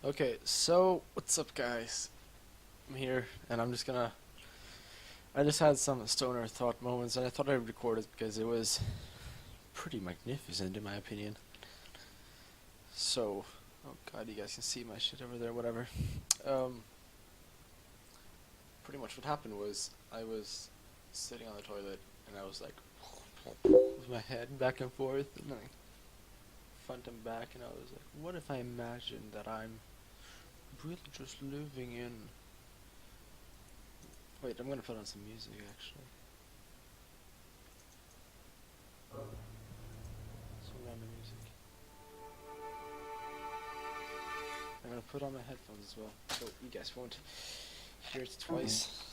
Okay, so what's up, guys? I'm here, and I just had some stoner thought moments, and I thought I'd record it because it was pretty magnificent, in my opinion. So, oh god, you guys can see my shit over there, whatever. Um, Pretty much what happened was I was sitting on the toilet, and I was like, with my head back and forth, and like front and back, and I was like, what if I imagine that I'm really just living in. Wait, I'm gonna put on some music actually. Some random music. I'm gonna put on my headphones as well, so you guys won't hear it twice.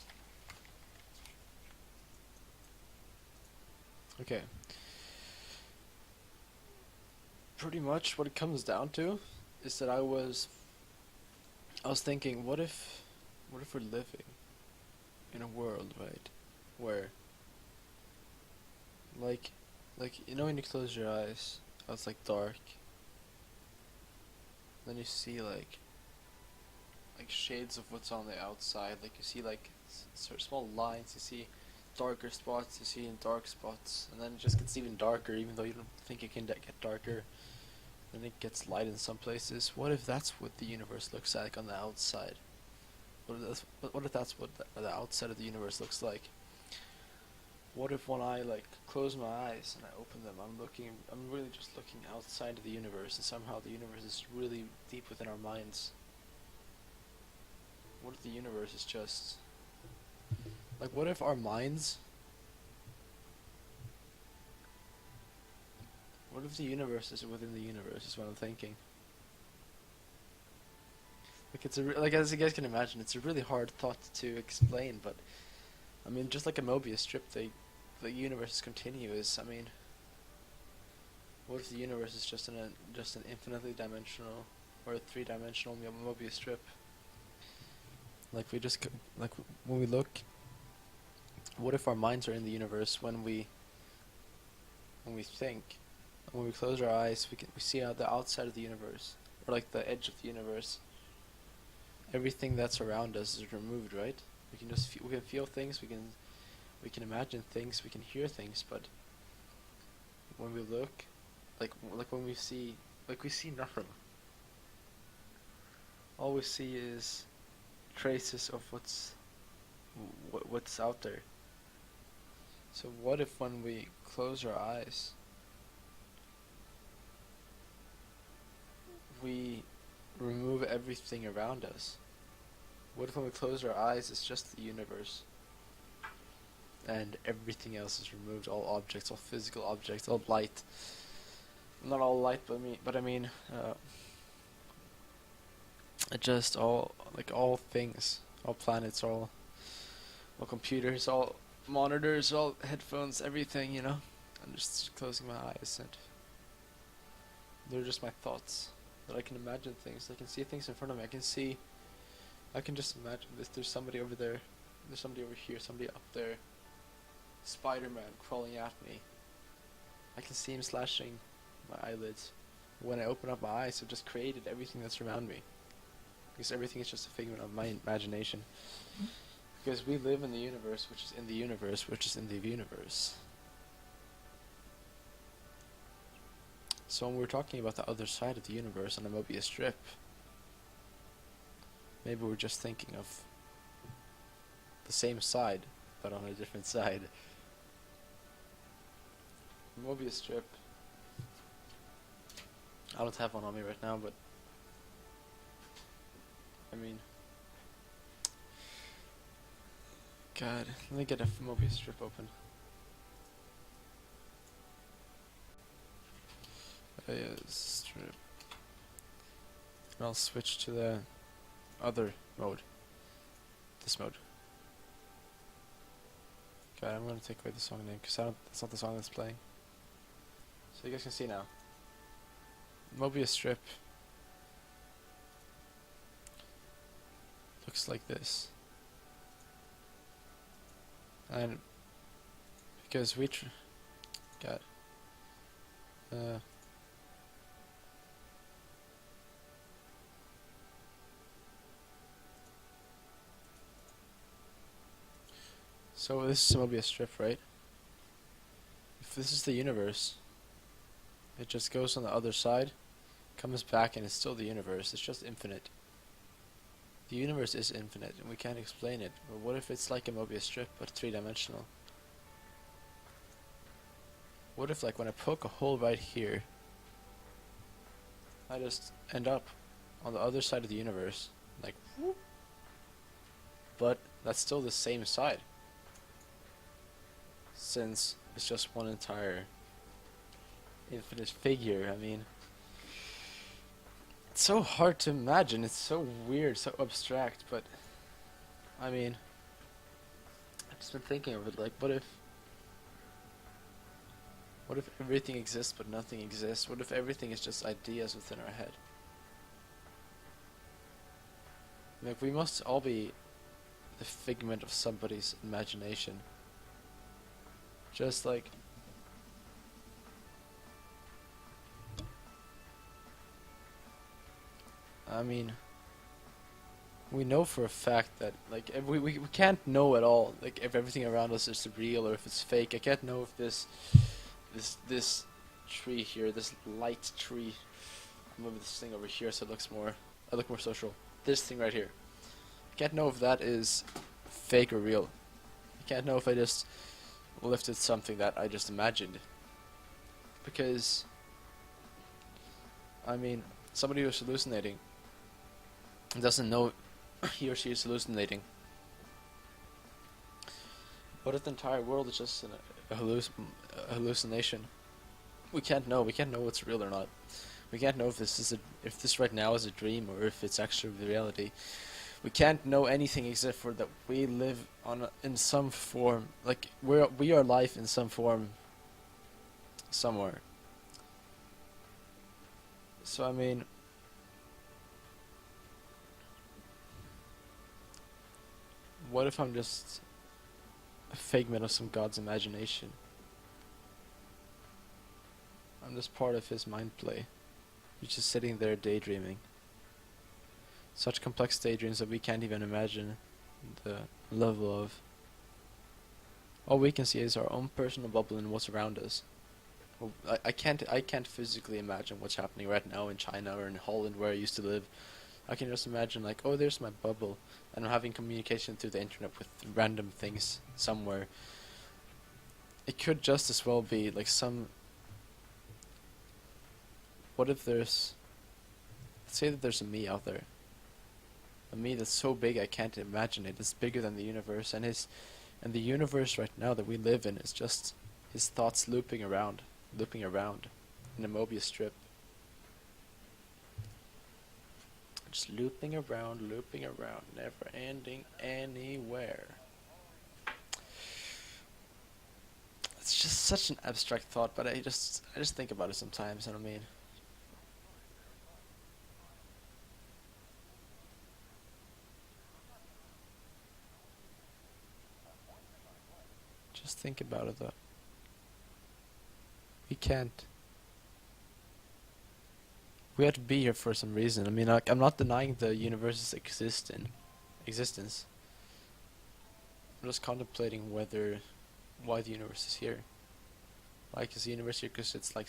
Okay. Pretty much what it comes down to is that I was thinking, what if we're living in a world, right, where like you know when you close your eyes, how it's like dark, then you see like shades of what's on the outside. Like you see like sort of small lines. You see darker spots. You see in dark spots, and then it just gets even darker. Even though you don't think it can get darker, then it gets light in some places. What if that's what the universe looks like on the outside? What if that's what the outside of the universe looks like? What if when I like close my eyes and I open them, I'm really just looking outside of the universe, and somehow the universe is really deep within our minds. What if the universe is just like, what if our minds, what if the universe is within the universe, is what I'm thinking. Like like, as you guys can imagine, it's a really hard thought to explain, but I mean, just like a Möbius strip, the universe is continuous. I mean, what if the universe is just an infinitely dimensional or a three-dimensional Möbius strip? Like like when we look, what if our minds are in the universe when we think? When we close our eyes, we see out the outside of the universe, or like the edge of the universe. Everything that's around us is removed, right? We can feel things, we can imagine things, we can hear things, but when we look, like when we see, like we see nothing. All we see is traces of what's out there. So what if when we close our eyes, we remove everything around us? What if when we close our eyes, it's just the universe, and everything else is removed? All objects, all physical objects, all light. Not all light, but I mean, just all like all things, all planets, all computers, all monitors, all headphones, everything. I'm just closing my eyes, and they're just my thoughts. That I can imagine things. I can see things in front of me. I can just imagine this. There's somebody over there. There's somebody over here. Somebody up there. Spider-Man crawling at me. I can see him slashing my eyelids. When I open up my eyes, I've just created everything that's around me. Because everything is just a figment of my imagination. Because we live in the universe, which is in the universe, which is in the universe. So when we're talking about the other side of the universe on a Möbius strip, maybe we're just thinking of the same side, but on a different side. Möbius strip. I don't have one on me right now, but I mean, God, let me get a Möbius strip open. Strip. And I'll switch to the other mode. This mode. God, I'm gonna take away the song name because that's not the song that's playing. So you guys can see now. Möbius strip looks like this, and because God, So this is a Möbius strip, right? If this is the universe, it just goes on the other side, comes back, and it's still the universe. It's just infinite. The universe is infinite, and we can't explain it. But what if it's like a Möbius strip, but three-dimensional? What if, like, when I poke a hole right here, I just end up on the other side of the universe, like, whoop. But that's still the same side, since it's just one entire infinite figure. I mean, it's so hard to imagine. It's so weird, so abstract. But I mean, I've just been thinking of it. Like, what if everything exists but nothing exists? What if everything is just ideas within our head? Like, we must all be the figment of somebody's imagination. Just like, I mean, we know for a fact that, like, if we can't know at all, like, if everything around us is real or if it's fake. I can't know if this tree here, this light tree, move this thing over here so it looks more, I look more social. This thing right here, I can't know if that is fake or real. I can't know if I just lifted something that I just imagined. Because, I mean, somebody who's hallucinating doesn't know he or she is hallucinating. What if the entire world is just a hallucination? We can't know. We can't know what's real or not. We can't know if this right now is a dream or if it's actually the reality. We can't know anything except for that we live in some form. Like, we are life in some form somewhere. So I mean, what if I'm just a figment of some god's imagination? I'm just part of his mind play. He's just sitting there daydreaming. Such complex daydreams that we can't even imagine the level of. All we can see is our own personal bubble and what's around us. Well, I can't physically imagine what's happening right now in China or in Holland where I used to live. I can just imagine, like, oh, there's my bubble, and I'm having communication through the internet with random things somewhere. It could just as well be like some. What if let's say that there's a me out there. A me that's so big I can't imagine it. It's bigger than the universe, and the universe right now that we live in is just his thoughts looping around in a Möbius strip. Just looping around, never ending anywhere. It's just such an abstract thought, but I just think about it sometimes, and I mean, just think about it though. We have to be here for some reason. I mean, like, I'm not denying the universe's existence. I'm just contemplating why the universe is here. Like, is the universe here because it's like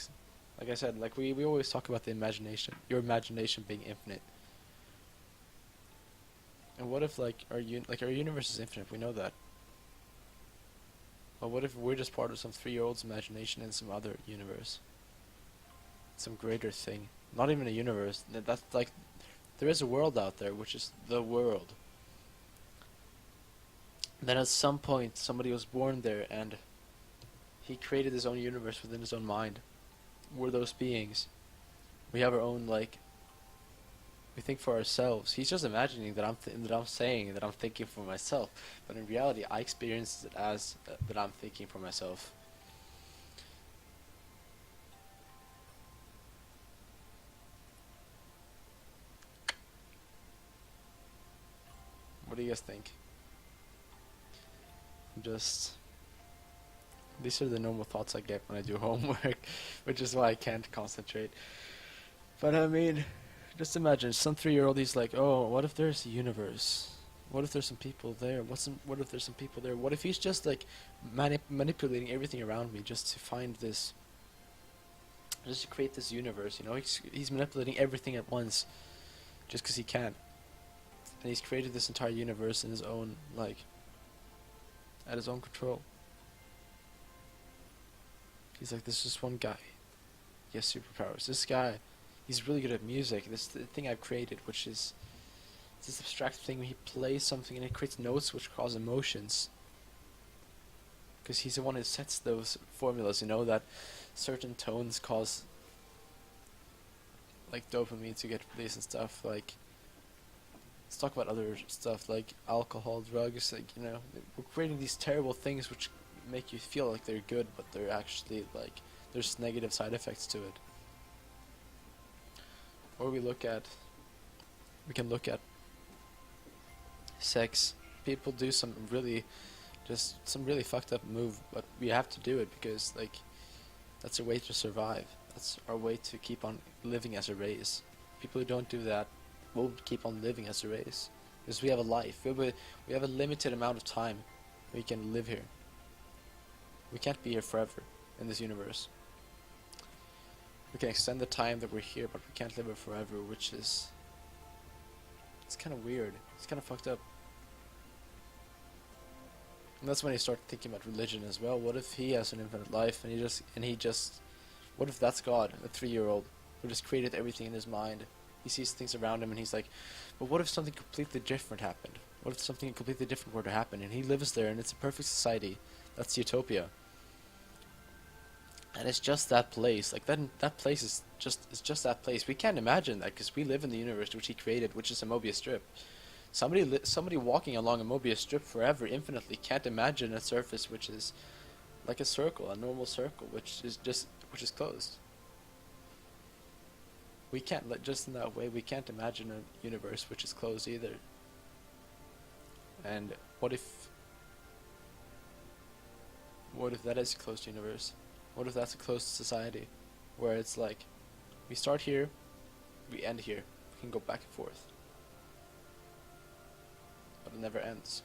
I said, like we always talk about the imagination, your imagination being infinite. And what if, like, our universe is infinite? We know that. But what if we're just part of some 3-year-old's imagination in some other universe? Some greater thing. Not even a universe. That's like, there is a world out there, which is the world. Then at some point, somebody was born there, and he created his own universe within his own mind. We're those beings. We have our own, like, we think for ourselves. He's just imagining that I'm thinking for myself, but in reality, I experience it as that I'm thinking for myself. What do you guys think? These are the normal thoughts I get when I do homework, which is why I can't concentrate. But I mean, just imagine some 3-year-old, he's like, oh, what if there's a universe? What if there's some people there? What if there's some people there? What if he's just like manipulating everything around me just to find this, just to create this universe? You know, he's manipulating everything at once, just because he can. And he's created this entire universe in his own, like, at his own control. He's like, this is one guy. He has superpowers. This guy, he's really good at music. This thing I've created, which is this abstract thing where he plays something and it creates notes which cause emotions. Because he's the one who sets those formulas, you know, that certain tones cause, like, dopamine to get released and stuff. Like, let's talk about other stuff like alcohol, drugs. Like, you know, we're creating these terrible things which make you feel like they're good, but they're actually, like, there's negative side effects to it. Or we can look at sex. People do some really fucked up move, but we have to do it because, like, that's a way to survive. That's our way to keep on living as a race. People who don't do that won't keep on living as a race, because we have a life. We have a limited amount of time we can live here. We can't be here forever in this universe. We can extend the time that we're here, but we can't live it forever, which is, it's kind of weird. It's kind of fucked up. And that's when you start thinking about religion as well. What if he has an infinite life and he just what if that's God, a 3-year-old who just created everything in his mind? He sees things around him and he's like, but what if something completely different happened? What if something completely different were to happen? And he lives there and it's a perfect society. That's utopia. And it's just that place. Like, that place is just that place. We can't imagine that because we live in the universe which he created, which is a Möbius strip. Somebody walking along a Möbius strip forever, infinitely, can't imagine a surface which is like a circle, a normal circle, which is closed. We can't, just in that way, we can't imagine a universe which is closed either. And what if that is a closed universe? What if that's a closed society, where it's like, we start here, we end here, we can go back and forth, but it never ends.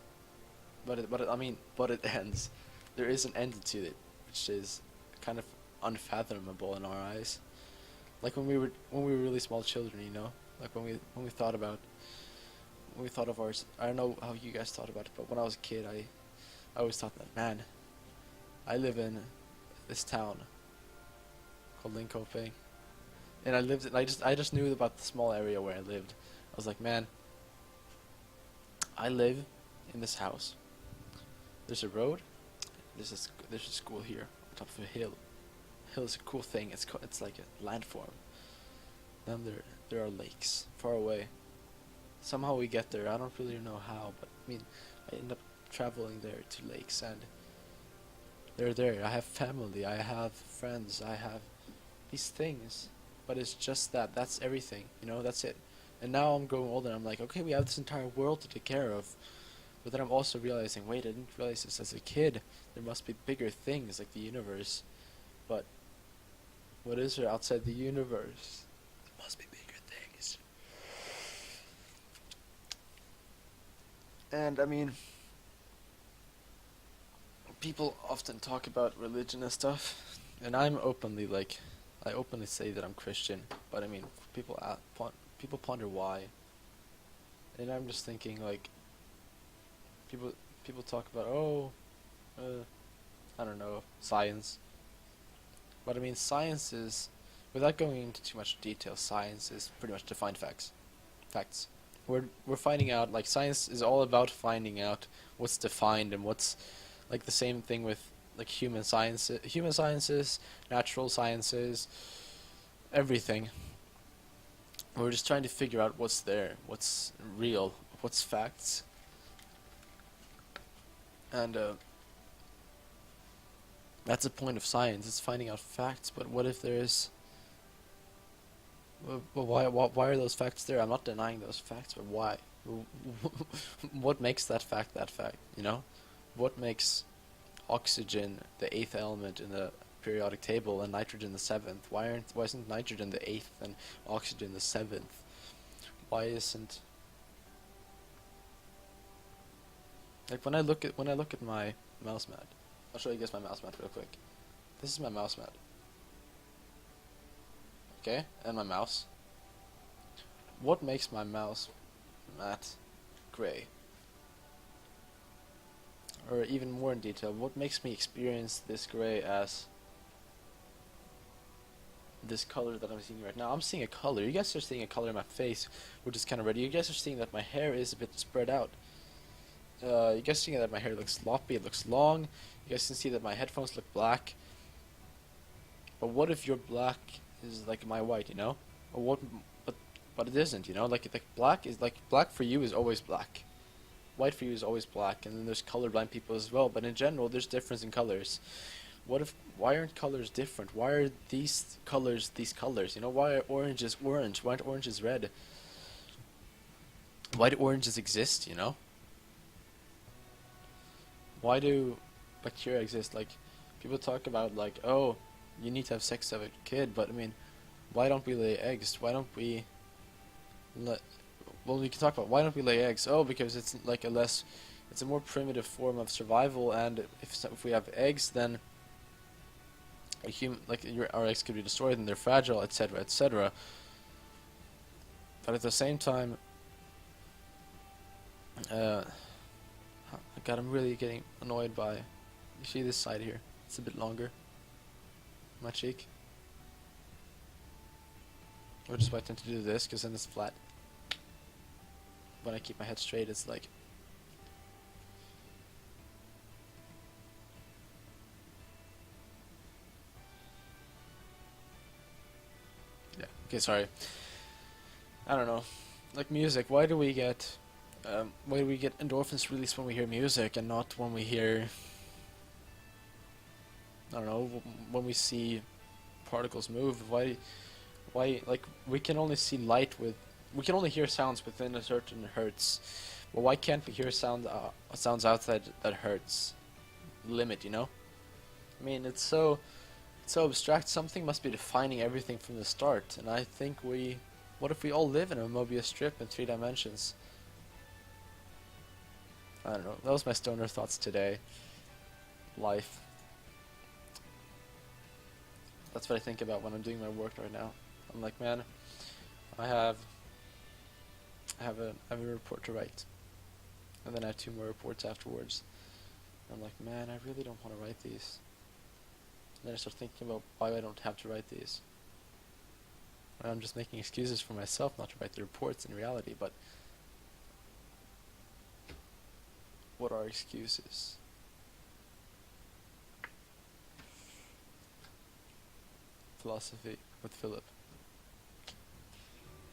But it ends. There is an end to it, which is kind of unfathomable in our eyes. Like when we were really small children, you know, like when we thought of ours. I don't know how you guys thought about it, but when I was a kid, I always thought that, man, I live in this town called Linkoping, and I just knew about the small area where I lived. I was like, man, I live in this house. There's a road. There's a school here on top of a hill. Hill is a cool thing. It's like a landform. Then there are lakes far away. Somehow we get there. I don't really know how, but I mean, I end up traveling there to lakes, and they're there. I have family. I have friends. I have these things, but it's just that. That's everything. You know, that's it. And now I'm growing older, and I'm like, okay, we have this entire world to take care of. But then I'm also realizing, wait, I didn't realize this as a kid. There must be bigger things like the universe. But what is there outside the universe? There must be bigger things. And I mean, people often talk about religion and stuff, and I openly say that I'm Christian. But I mean, people ponder why, and I'm just thinking, like, people talk about, I don't know, science. But I mean, science is, without going into too much detail, science is pretty much defined facts. We're finding out, like, science is all about finding out what's defined, and what's, like, the same thing with, like, human sciences, natural sciences, everything. We're just trying to figure out what's there, what's real, what's facts. And that's the point of science. It's finding out facts. But what if there's? Well, why are those facts there? I'm not denying those facts, but why? What makes that fact that fact? You know, what makes oxygen the 8th element in the periodic table and nitrogen the 7th? Why isn't nitrogen the 8th and oxygen the 7th? Why isn't Like when I look at my mouse mat, I'll show you guys my mouse mat real quick. This is my mouse mat. Okay, and my mouse. What makes my mouse mat gray? Or even more in detail, what makes me experience this gray as this color that I'm seeing right now? I'm seeing a color. You guys are seeing a color in my face, which is kind of red. You guys are seeing that my hair is a bit spread out. You guys seeing that my hair looks sloppy, it looks long. You guys can see that my headphones look black. But what if your black is like my white, you know? Or what? But it isn't, you know? Like black is like black for you is always black. White for you is always black, and then there's colorblind people as well. But in general, there's difference in colors. Why aren't colors different? Why are these colors these colors? You know, why are oranges orange? Why aren't oranges red? Why do oranges exist, you know? Why do bacteria exist? Like, people talk about like, oh, you need to have sex to have a kid, but I mean, why don't we lay eggs? Why don't we well, we can talk about why don't we lay eggs? Oh, because it's like it's a more primitive form of survival, and if we have eggs, then our eggs could be destroyed and they're fragile, etc., etc. But at the same time, God, I'm really getting annoyed by. You see this side here? It's a bit longer. My cheek. Which is why I tend to do this, because then it's flat. When I keep my head straight, it's like. Yeah. Okay, sorry. I don't know. Like music, why do we get endorphins released when we hear music and not when we hear, I don't know, when we see particles move? Why, like, we can only see light we can only hear sounds within a certain hertz. Well, why can't we hear sounds outside that hertz limit, you know? I mean, it's so abstract. Something must be defining everything from the start, and I think what if we all live in a Möbius strip in 3 dimensions? I don't know. That was my stoner thoughts today. Life. That's what I think about when I'm doing my work right now. I'm like, man, I have a report to write, and then I have 2 more reports afterwards. I'm like, man, I really don't want to write these. And then I start thinking about why I don't have to write these. And I'm just making excuses for myself not to write the reports in reality, but what are excuses? Philosophy with Philip.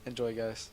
Enjoy, guys.